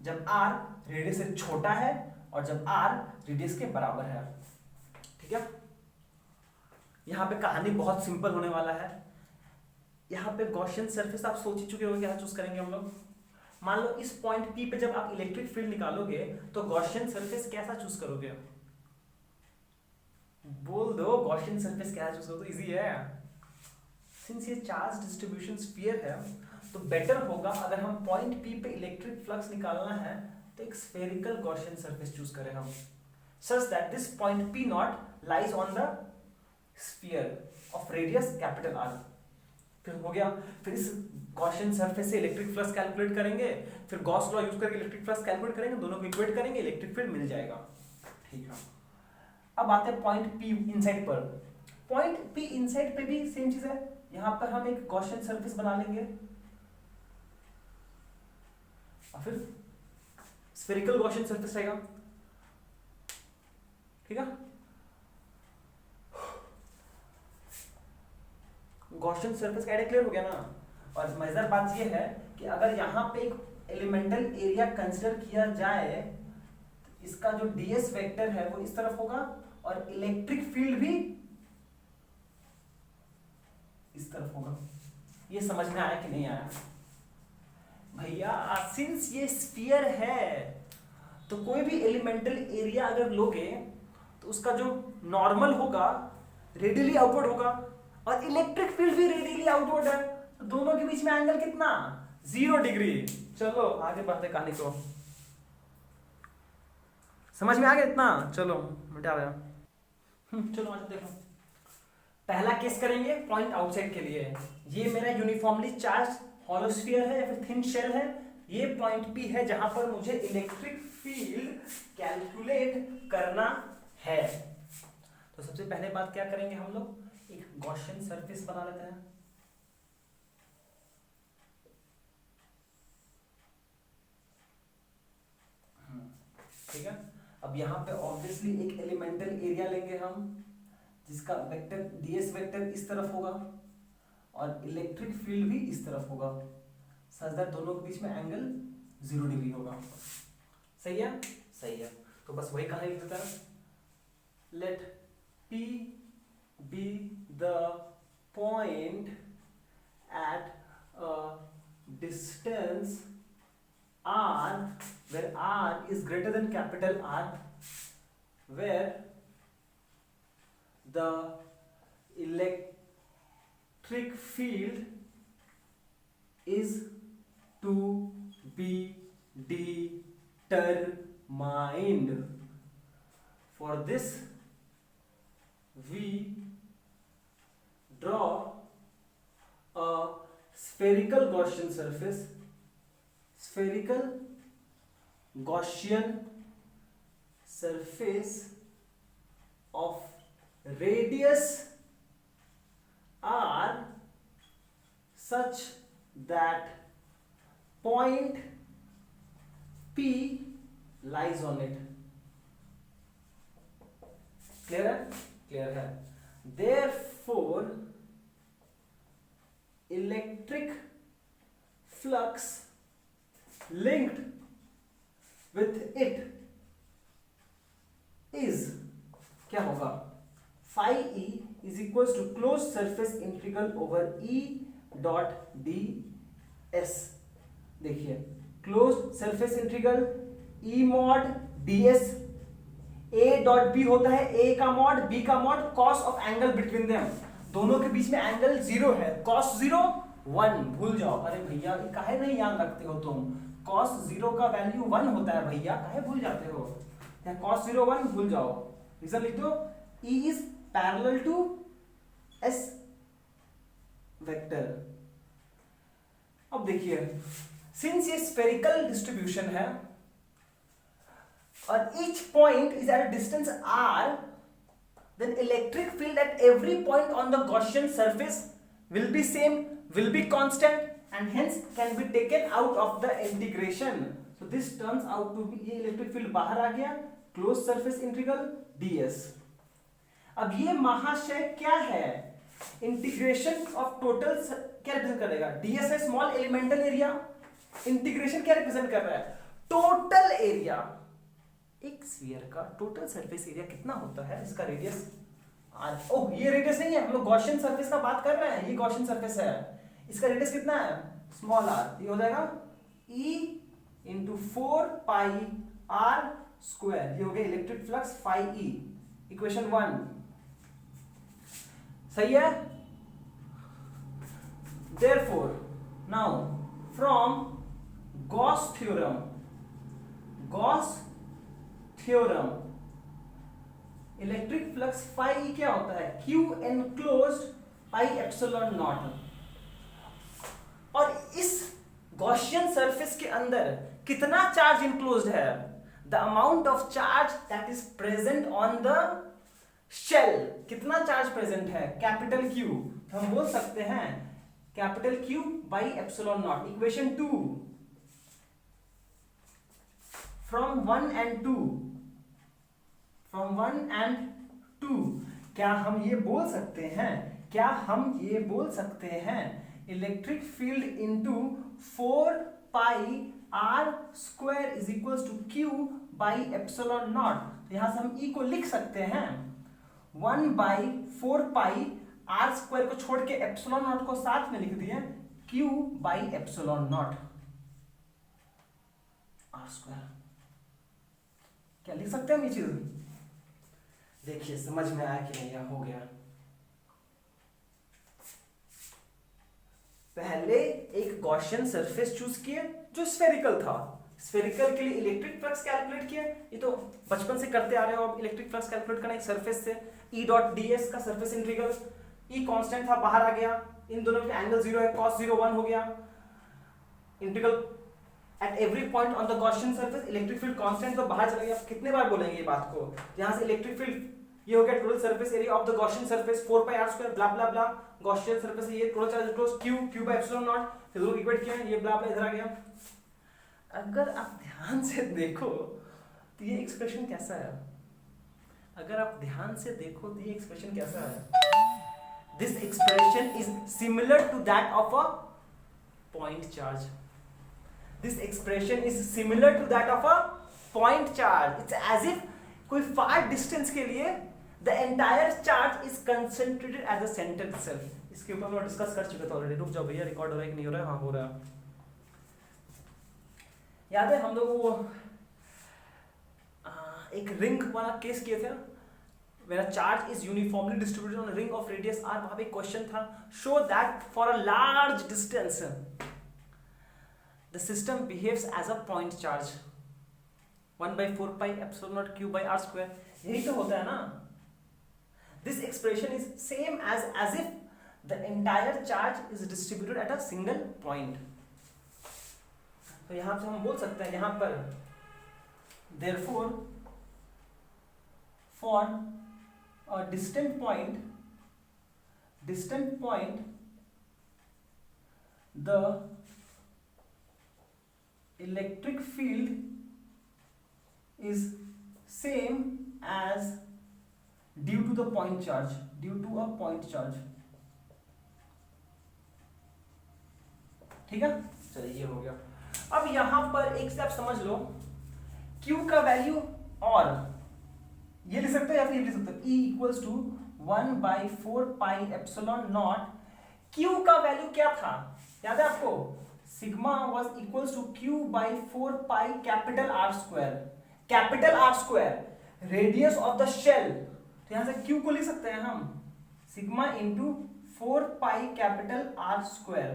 जब R रेडियस से छोटा है, और जब R रेडियस के बराबर है, ठीक है। यहाँ पे कहानी बहुत सिंपल होने वाला है। यहाँ पे गॉसियन सरफेस आप सोच ही चुके हो क्या चूज करेंगे हम लोग। मान लो इस पॉइंट P पे जब आप इलेक्ट्रिक फील्ड निकालोगे तो गॉसियन सरफेस कैसा चूज करोगे, बोल दो गॉसियन सरफेस क्या चूज करो तो इजी है। सिंस ये चार्ज डिस्ट्रीब्यूशन स्फीयर है तो बेटर होगा अगर हम पॉइंट पी पे इलेक्ट्रिक फ्लक्स निकालना है तो एक स्फेरिकल गॉसियन सरफेस चूज करें हम, such that this point P naught lies on the sphere of radius capital R। फिर हो गया, फिर इस गॉसियन सरफेस से इलेक्ट्रिक फ्लक्स कैलकुलेट करेंगे, फिर गॉस लॉ यूज करके इलेक्ट्रिक फ्लक्स कैलकुलेट करेंगे, दोनों को इक्वेट करेंगे, इलेक्ट्रिक फील्ड मिल जाएगा। ठीक है, अब आते हैं पॉइंट P इनसाइड पर। पॉइंट P इनसाइड पे भी सेम चीज है, यहां पर हम एक गॉसियन सरफेस बना लेंगे और फिर स्फेरिकल गॉसियन सरफेस रहेगा। ठीक है, गॉसियन सरफेस का आइडिया क्लियर हो गया ना। और मजेदार बात यह है कि अगर यहां पे एक एलिमेंटल एरिया कंसीडर किया जाए तो इसका जो ds वेक्टर है वो इस तरफ होगा और इलेक्ट्रिक फील्ड भी इस तरफ होगा। ये समझ में आया कि नहीं आया भैया? सिंस ये स्फीयर है तो कोई भी एलिमेंटल एरिया अगर लोगे तो उसका जो नॉर्मल होगा रेडियली आउटवर्ड होगा और इलेक्ट्रिक फील्ड भी रेडियली आउटवर्ड है, तो दोनों के बीच में एंगल कितना? 0 डिग्री। चलो आगे बढ़ते कहानी को, समझ में आ गया इतना? चलो मिटा रहा। चलो आज देखो, पहला केस करेंगे पॉइंट आउटसाइड के लिए। ये मेरा यूनिफॉर्मली चार्ज हॉलोस्फीयर है या फिर थिन शेल है, ये पॉइंट P है जहां पर मुझे इलेक्ट्रिक फील्ड कैलकुलेट करना है। तो सबसे पहले बात क्या करेंगे हम लोग, एक गॉसियन सरफेस बना लेते हैं। ठीक है, अब यहां पे ऑब्वियसली एक एलिमेंटल एरिया लेंगे हम जिसका वेक्टर ds वेक्टर इस तरफ होगा और इलेक्ट्रिक फील्ड भी इस तरफ होगा, सच दैट दोनों के बीच में एंगल 0 डिग्री होगा। सही है? सही है। तो बस वही कहानी लिख देता है, let P be the point at a distance r where r is greater than capital R, where the electric field is to be determined. For this we draw a spherical Gaussian surface, spherical Gaussian surface of radius r such that point P lies on it. Clear है? Clear है। Therefore electric flux linked with it is क्या होगा? phi e is equals to closed surface integral over E dot ds। देखिए closed surface integral E mod ds, A dot B होता है A का mod B का mod cos of angle between them, दोनों के बीच में एंगल 0 है, cos 0 1 भूल जाओ। अरे भैया ये काहे नहीं याद रखते हो तुम? cos 0 का वैल्यू 1 होता है भैया, काहे भूल जाते हो? cos 0 1 भूल जाओ, रीजन लिख दो, E is parallel to S vector. अब देखिए सिंस ये स्फेरिकल डिस्ट्रीब्यूशन है और each point is at a distance r, then electric field at every point on the Gaussian surface will be same, will be constant and hence can be taken out of the integration. So this turns out to be, ये electric field बाहर आ गया, closed surface integral ds। अब ये महाशय क्या है? Integration of total क्या represent करेगा? ds है स्मॉल एलिमेंटल एरिया, इंटीग्रेशन क्या रिप्रेजेंट कर रहा है? Total area. एक स्फीयर का टोटल सरफेस एरिया कितना होता है? इसका रेडियस r। ओह ये रेडियस नहीं है, हम लोग गॉसियन सरफेस का बात कर रहे हैं, ये गॉसियन सरफेस है, इसका रेडियस कितना है? Small r। ये हो जाएगा E into 4 pi r square, ये हो गया electric flux phi E, equation 1। सही है। Therefore, now from Gauss theorem, electric flux phi क्या होता है, Q enclosed pi epsilon naught. और इस गॉसियन सरफेस के अंदर कितना चार्ज इंक्लोज्ड है, the amount of charge that is present on the shell, कितना चार्ज प्रेजेंट है, कैपिटल Q। हम बोल सकते हैं capital Q by epsilon naught. Equation 2 from 1 and 2, क्या हम ये बोल सकते हैं, electric field into 4 pi r square is equal to Q by epsilon naught. यहां से हम E को लिख सकते हैं 1/4 पाई आर स्क्वायर को छोड़ के एप्सिलॉन नॉट को साथ में लिख दिए Q by epsilon naught r square. क्या लिख सकते हैं हम ये चीज? देखिए समझ में आया कि नहीं, हो गया। पहले एक गॉसियन सरफेस चूज किए जो स्फेरिकल था, स्फेरिकल के लिए इलेक्ट्रिक फ्लक्स कैलकुलेट किए। ये तो बचपन से करते आ रहे हो, अब इलेक्ट्रिक फ्लक्स कैलकुलेट करना एक सरफेस से, E डॉट ds का सरफेस इंटीग्रल, E कांस्टेंट था बाहर आ गया, इन दोनों के एंगल 0 है, cos 0 1 हो गया, integral at every point on the Gaussian surface electric field constant तो बाहर चला गया। कितने बार बोलेंगे ये बात को, यहां से इलेक्ट्रिक फील्ड ये हो गया total surface area of the Gaussian surface 4 pi r square blah blah blah, Gaussian surface ये total charge close Q by epsilon naught, फिर दोनों इक्वेट किया, ये ब्ला ब्ला इधर आ गया। अगर आप ध्यान से देखो तो ये एक्सप्रेशन कैसा है, this expression is similar to that of a point charge. This expression is similar to that of a point charge. It's as if कोई far distance के लिए the entire charge is concentrated at the center itself. इसके ऊपर हम discuss कर चुके थे already. रुक जाओ भैया, रिकॉर्ड हो रहा है कि नहीं हो रहा है? हाँ हो रहा है। याद है हम लोग वो एक रिंग वाला केस किए थे, when a charge is uniformly distributed on a ring of radius r। वहां पे एक क्वेश्चन था, show that for a large distance the system behaves as a point charge 1/4 pi epsilon naught Q by r square। यही तो होता है ना। This expression is same as if the entire charge is distributed at a single point। तो यहां से हम बोल सकते हैं यहां पर therefore for a distant point the electric field is same as due to a point charge। ठीक है, चलिए ये हो गया। अब यहां पर एक से आप समझ लो, Q का वैल्यू और ये लिख सकते हो या फिर ये लिख सकते हो, E equals to 1/4 pi epsilon naught. Q का वैल्यू क्या था याद है आपको, sigma was equals to Q by 4 pi capital R square radius of the shell। तो यहां से Q को लिख सकते हैं हम sigma into 4 pi capital R square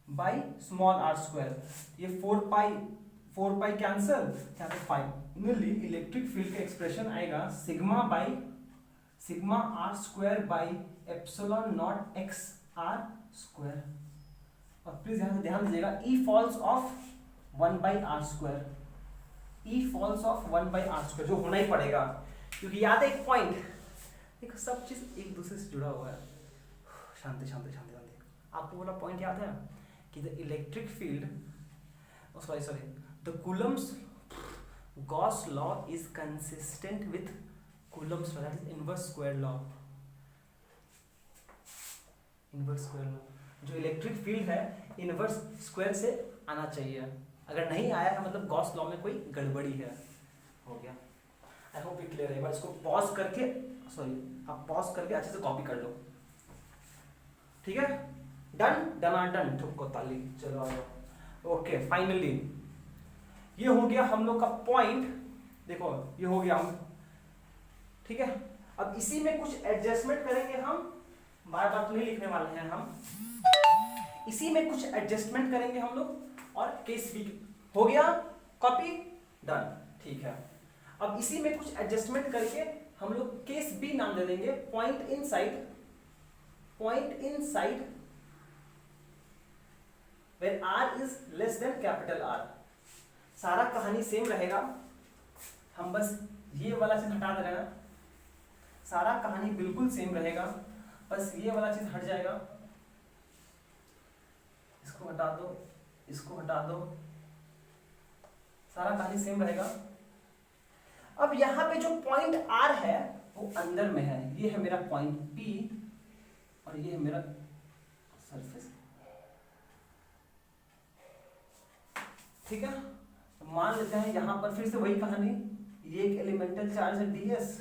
by small r square। ये 4 pi कैंसल, यहाँ पे फाइनली इलेक्ट्रिक फील्ड का एक्सप्रेशन आएगा sigma r square by epsilon not x r square। और प्लीज यहां से ध्यान दीजिएगा, E falls of 1/r square, जो होना ही पड़ेगा क्योंकि याद है एक पॉइंट, देखो सब चीज एक दूसरे से जुड़ा हुआ है। शांति। आपको बोला पॉइंट याद है कि the electric field the Coulomb's Gauss law is consistent with Coulomb's law, that is inverse square law. जो इलेक्ट्रिक फील्ड है इनवर्स स्क्वायर से आना चाहिए, अगर नहीं आया है मतलब गॉस लॉ में कोई गड़बड़ी है। हो गया, आई होप ये क्लियर है। इसको पॉज करके अच्छे से कॉपी कर लो, ठीक है। डन ठुक्को ताली, चलो आ जाओ। ओके, फाइनली ये हो गया हम लोग का पॉइंट। देखो ये हो गया हम, ठीक है। अब इसी में कुछ एडजस्टमेंट करेंगे हम बार बार तो नहीं लिखने वाले हैं हम, इसी में कुछ एडजस्टमेंट करेंगे हम लोग और केस बी हो गया कॉपी डन। ठीक है, अब इसी में कुछ एडजस्टमेंट करके हम लोग केस बी नाम दे देंगे point inside where r is less than capital R। सारा कहानी सेम रहेगा, हम बस ये वाला चीज हटा दे रहे हैं, सारा कहानी बिल्कुल सेम रहेगा, बस ये वाला चीज हट जाएगा, इसको हटा दो, इसको हटा दो, सारा कहानी सेम रहेगा। अब यहां पे जो पॉइंट R है वो अंदर में है, ये है मेरा पॉइंट P और ये है मेरा सरफेस। ठीक है, तो मान लेते हैं यहां पर फिर से वही कहानी, ये एक एलिमेंटल चार्ज है ds,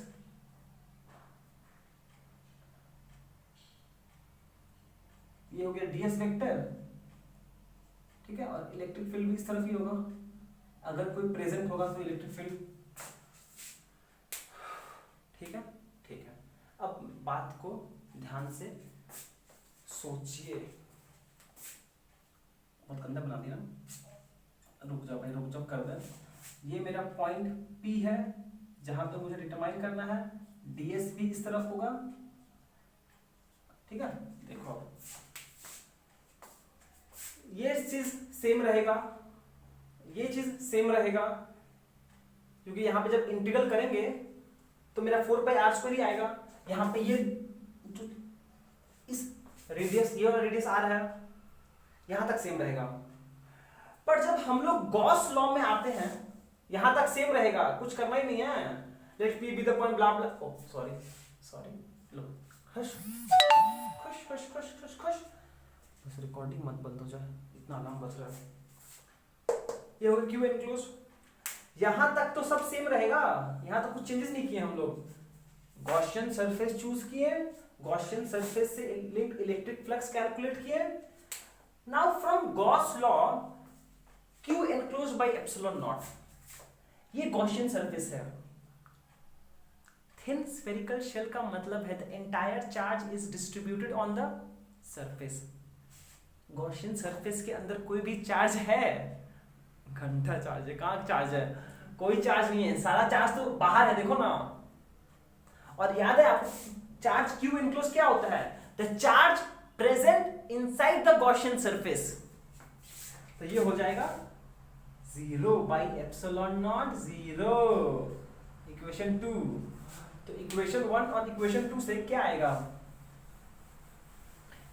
ये हो गया ds वेक्टर। ठीक है, और इलेक्ट्रिक फील्ड भी इस तरफ ही होगा, अगर कोई प्रेजेंट होगा तो इलेक्ट्रिक फील्ड। ठीक है, ठीक है, अब बात को ध्यान से सोचिए, बहुत गंदा बना दिया, रुक जाओ भाई, रुक जाओ, कर दे। ये मेरा पॉइंट P है जहां पे मुझे डिटरमाइन करना है, ds भी इस तरफ होगा। ठीक है, देखो ये चीज सेम रहेगा, ये चीज सेम रहेगा, क्योंकि यहां पे जब इंटीग्रल करेंगे तो मेरा 4πr² ही आएगा। यहां पे ये जो इस रेडियस, ये वाला रेडियस r है, यहां तक सेम रहेगा। पर जब हम लोग गॉस लॉ में आते हैं, यहां तक सेम रहेगा, कुछ करना ही नहीं है, let p be the point blah blah, oh sorry, लो खुश खुश खुश खुश खुश खुश, बस रिकॉर्डिंग मत बंद हो जाए, इतना अलार्म बज रहा है। ये होगा क्यू एनक्लोज, यहां तक तो सब सेम रहेगा, यहां तो कुछ चेंजेस नहीं किए हम लोग। गॉसियन सरफेस चूज किए, गॉसियन सरफेस से लिंक इलेक्ट्रिक फ्लक्स कैलकुलेट किए। Now from Gauss law Q enclosed by epsilon naught, ये गॉसियन सरफेस है। थिन स्फेरिकल शेल का मतलब है the entire charge is distributed on the surface. Gaussian surface के अंदर कोई भी चार्ज है, घंटा चार्ज है, कहाँ चार्ज है, कोई चार्ज नहीं है, सारा चार्ज तो बाहर है, देखो ना। और याद है आपको चार्ज Q enclosed क्या होता है, the charge present inside the Gaussian surface. तो ये हो जाएगा 0 बाई एप्सिलॉन नॉट 0, इक्वेशन 2। तो इक्वेशन 1 और इक्वेशन 2 से क्या आएगा,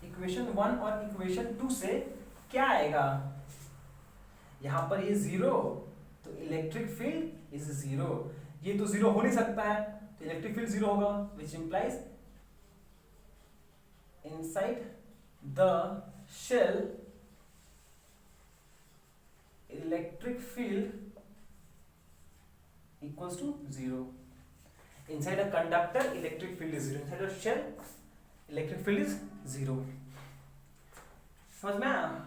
इक्वेशन 1 और इक्वेशन 2 से क्या आएगा, यहां पर ये 0, तो इलेक्ट्रिक फील्ड इज 0, ये तो 0 हो नहीं सकता है, तो इलेक्ट्रिक फील्ड 0 होगा, which implies inside the shell electric field equals to 0. Inside a conductor electric field is 0, inside a shell electric field is 0। समझ में आया?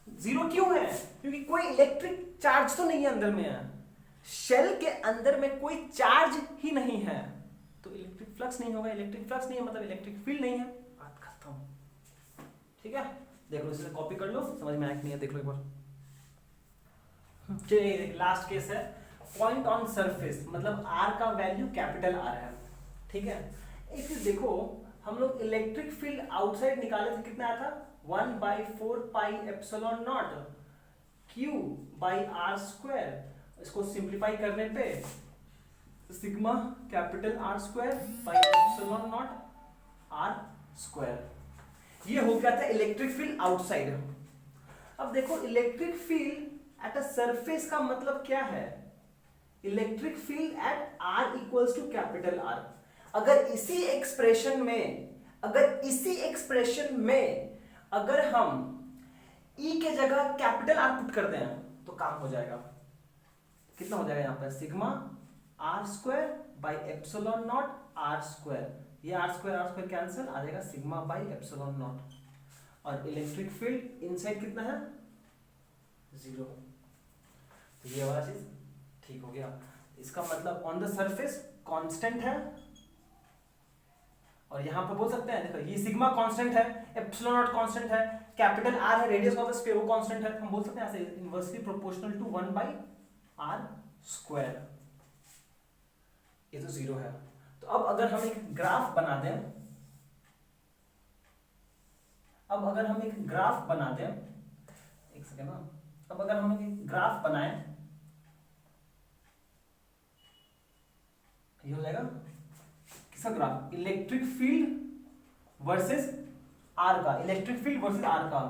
0 क्यों है, क्योंकि कोई इलेक्ट्रिक चार्ज तो नहीं है अंदर में, है शेल के अंदर में कोई चार्ज ही नहीं है, तो इलेक्ट्रिक फ्लक्स नहीं होगा, इलेक्ट्रिक फ्लक्स नहीं है मतलब इलेक्ट्रिक फील्ड नहीं है, बात खत्म। ठीक है, देख लो, इसे कॉपी कर लो, समझ में आया कि नहीं है, देख लो एक बार। लास्ट केस है पॉइंट ऑन सरफेस, मतलब r का वैल्यू कैपिटल R है। ठीक है, एक चीज देखो, हम लोग इलेक्ट्रिक फील्ड आउटसाइड निकाले थे, कितना आया था, 1/4πε0 Q बाई r²। इसको सिंप्लीफाई करने पे sigma capital R² by ε0 r², ये हो गया था इलेक्ट्रिक फील्ड आउटसाइड। अब देखो electric field at a surface का मतलब क्या है, electric field at R equals to capital R। अगर इसी एक्सप्रेशन में अगर हम E के जगह कैपिटल R पुट कर दें तो काम हो जाएगा, कितना हो जाएगा यहाँ पर, सिग्मा r² बाई ε0 r², ये r² कैंसिल, आ जाएगा सिग्मा बाई ε0, और इलेक्ट्रिक फील्ड इनसाइड कितना है, 0। तो ये वाला चीज ठीक हो गया, इसका मतलब ऑन द सरफेस कांस्टेंट है, और यहाँ पर बोल सकते हैं देखो ये सिग्मा कांस्टेंट है, एप्सिलॉन नॉट कांस्टेंट है, कैपिटल आर है रेडियस ऑफ द स्फीयर वो कांस्टेंट है, हम बोल सकते हैं ऐसे इनवर्सली प्रोपोर्शनल टू 1/r²। ये तो 0 है। तो अब अगर हम एक ग्राफ बना दें, एक सेकेंड ना, अब अगर हम एक ग्राफ बनाएं, ये हो जाएगा किसका graph, electric field versus r का, इलेक्ट्रिक फील्ड वर्सेस आर का।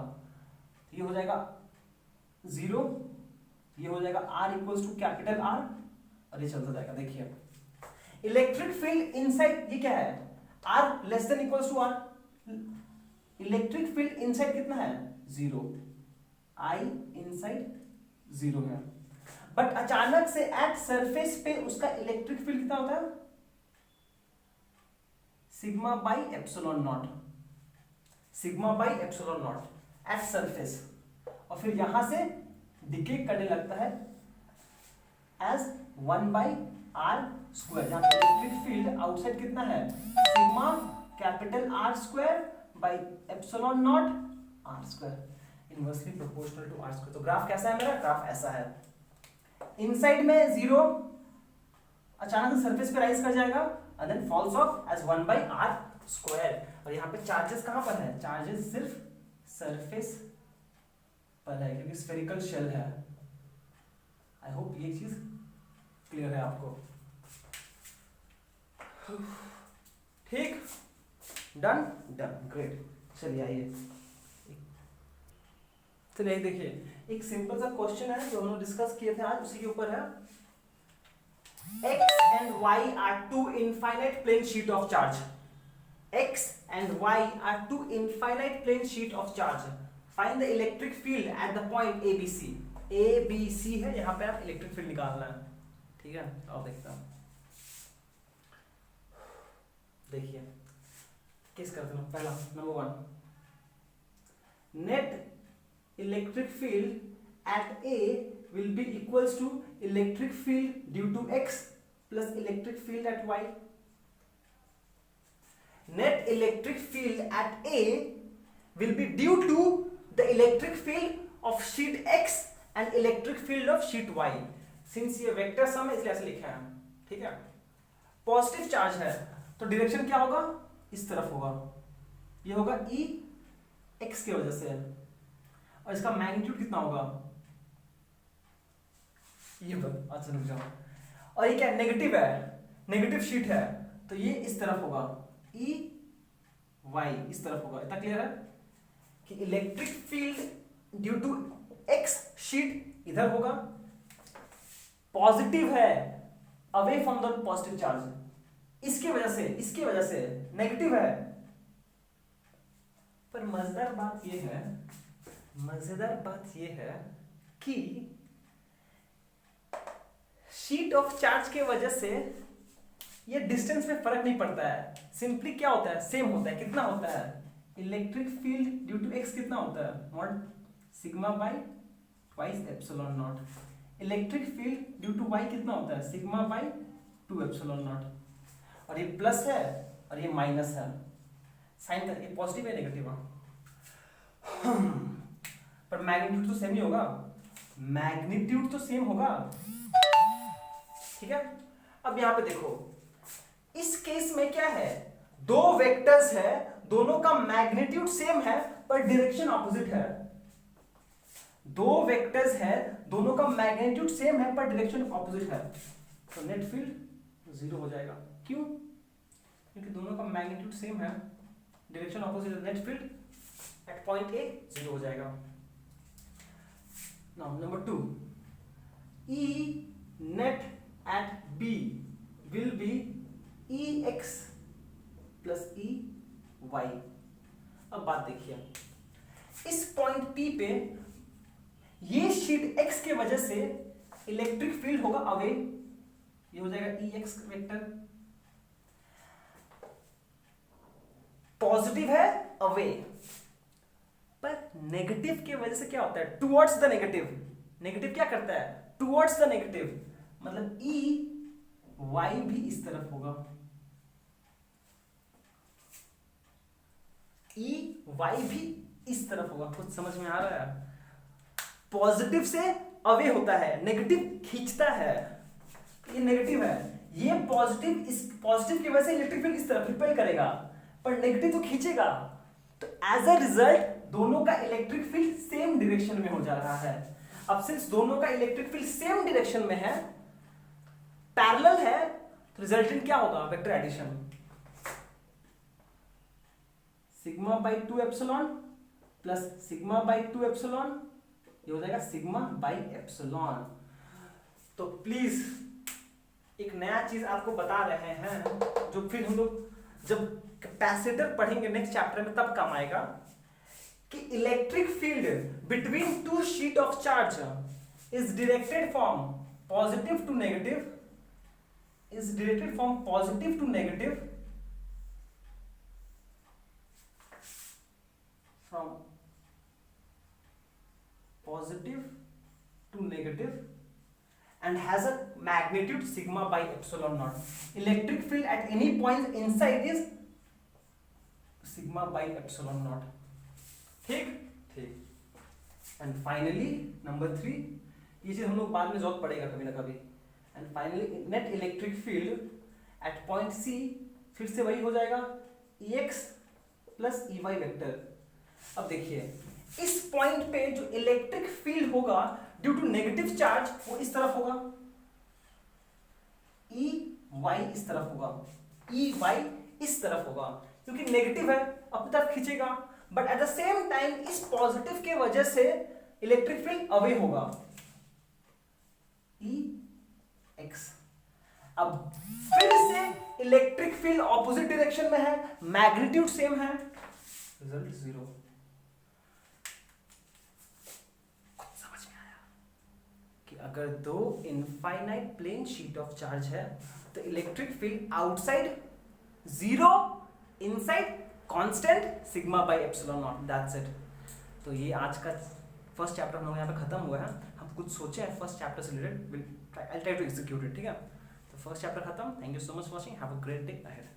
ये हो जाएगा 0, ये हो जाएगा r equals to capital R और ये चलता जाएगा। देखिए इलेक्ट्रिक फील्ड इनसाइड ये क्या है, r less than equals to r, electric field inside कितना है 0, I इनसाइड 0 है। बट अचानक से एट सरफेस पे उसका इलेक्ट्रिक फील्ड कितना होता है, sigma by epsilon not, sigma by epsilon not at surface, और फिर यहां से डिके करने लगता है एज 1/r²। यहां पे इलेक्ट्रिक फील्ड आउटसाइड कितना है, sigma capital R² by epsilon naught R², inversely proportional to R²। तो ग्राफ कैसा है मेरा, ग्राफ ऐसा है, इनसाइड में 0 अचानक से सरफेस पे राइज कर जाएगा and then falls off as 1/r²। और यहाँ पे चार्जेस कहाँ पर है, चार्जेस सिर्फ सरफेस पर है क्योंकि स्फेरिकल शेल है। आई होप ये चीज क्लियर है आपको। ठीक, डन ग्रेट। चलिए आइए, देखिए एक सिंपल सा क्वेश्चन है जो हम डिस्कस किए थे आज, उसी के ऊपर है। X and Y are two infinite plane sheet of charge. X and Y are two infinite plane sheet of charge. Find the electric field at the point ABC. ABC है, यहाँ पे आप इलेक्ट्रिक फील्ड निकालना है, ठीक है। अब देखता हूँ, देखिए किस करते हैं। पहला number 1, net electric field at A will be equals to electric field due to X plus electric field at Y. Net electric field at A will be due to the electric field of sheet X and electric field of sheet Y. Since ये vector sum है इसलिए ऐसे लिखा है, ठीक है। Positive charge है तो डायरेक्शन क्या होगा, इस तरफ होगा, ये होगा E X की वजह से, और इसका मैग्नीट्यूड कितना होगा, ये अच्छा रुक जाओ, और ये क्या नेगेटिव है, नेगेटिव शीट है तो ये इस तरफ होगा, ई वाई इस तरफ होगा। इतना क्लियर है कि electric field due to x sheet इधर होगा, पॉजिटिव है away from the positive charge, इसके वजह से नेगेटिव है। पर मजेदार बात ये है कि शीट ऑफ चार्ज के वजह से ये डिस्टेंस में फर्क नहीं पड़ता है, सिंपली क्या होता है, सेम होता है। कितना होता है, electric field due to x कितना होता है, mod sigma by twice epsilon naught, electric field due to y कितना होता है, सिग्मा बाई 2 एप्सिलॉन नॉट। और ये प्लस है और ये माइनस है, साइन का ये पॉजिटिव है नेगेटिव है, पर मैग्नीट्यूड तो सेम ही होगा, मैग्नीट्यूड तो सेम होगा, ठीक है। अब यहां पे देखो, इस केस में क्या है, दो वेक्टर्स है, दोनों का मैग्नीट्यूड सेम है पर डायरेक्शन ऑपोजिट है। दो वेक्टर्स है, दोनों का मैग्नीट्यूड सेम है पर डायरेक्शन ऑपोजिट है, तो नेट फील्ड 0 हो जाएगा। क्यों, क्योंकि दोनों का मैग्नीट्यूड सेम है, डायरेक्शन ऑपोजिट है, net field at point A 0 हो जाएगा। Now number 2, E net at B will be EX plus EY। अब बात देखिए, इस पॉइंट P पे ये शीट X के वजह से इलेक्ट्रिक फील्ड होगा अवे, ये हो जाएगा EX वेक्टर, पॉजिटिव है अवे, पर नेगेटिव के वजह से क्या होता है, टुवर्ड्स द नेगेटिव। नेगेटिव क्या करता है, टुवर्ड्स द नेगेटिव, मतलब ई वाई भी इस तरफ होगा, ई वाई भी इस तरफ होगा। कुछ समझ में आ रहा है? पॉजिटिव से अवे होता है, नेगेटिव खींचता है। ये नेगेटिव है, ये पॉजिटिव, इस पॉजिटिव की वजह से इलेक्ट्रिक फील्ड इस तरफ रिपेल करेगा, पर नेगेटिव तो खींचेगा। तो एज अ रिजल्ट दोनों का इलेक्ट्रिक फील्ड सेम डायरेक्शन में हो जा रहा है। अब सिंस दोनों का इलेक्ट्रिक फील्ड सेम डायरेक्शन में है, पैरेलल है, तो रिजल्टेंट क्या होगा? Vector addition. Sigma by 2 epsilon plus sigma by 2 epsilon, ये हो जाएगा सिग्मा बाई एप्सिलॉन। तो प्लीज एक नया चीज आपको बता रहे हैं, जो फिर हम लोग जब कैपेसिटर पढ़ेंगे नेक्स्ट चैप्टर में तब काम आएगा, कि electric field between two sheet of charge is directed from positive to negative, is directed from positive to negative, from positive to negative, and has a magnitude sigma by epsilon naught. Electric field at any point inside is sigma by epsilon naught. ठीक ठीक। and finally number 3, ये चीज हम लोग बाद में जरूरत पड़ेगा कभी ना कभी। And finally net electric field at point C फिर से वही हो जाएगा Ex plus Ey वेक्टर। अब देखिए इस पॉइंट पे जो इलेक्ट्रिक फील्ड होगा ड्यू टू नेगेटिव चार्ज वो इस तरफ होगा, Ey इस तरफ होगा, Ey इस तरफ होगा, क्योंकि नेगेटिव है अपनी तरफ खींचेगा, but at the same time इस पॉजिटिव के वजह से इलेक्ट्रिक फील्ड अवे होगा, Ex। अब फिर से इलेक्ट्रिक फील्ड ऑपोजिट डायरेक्शन में है, मैग्नीट्यूड सेम है, रिजल्ट 0। कुछ समझ में आया कि अगर दो infinite plane sheet of charge है तो electric field outside 0, inside constant sigma by epsilon naught, that's it. तो ये आज का फर्स्ट चैप्टर हम लोग यहाँ पे खत्म हुआ है। हम कुछ सोचे हैं फर्स्ट चैप्टर से related, I'll try to execute it, ठीक है? तो फर्स्ट चैप्टर खत्म। Thank you so much for watching, have a great day ahead.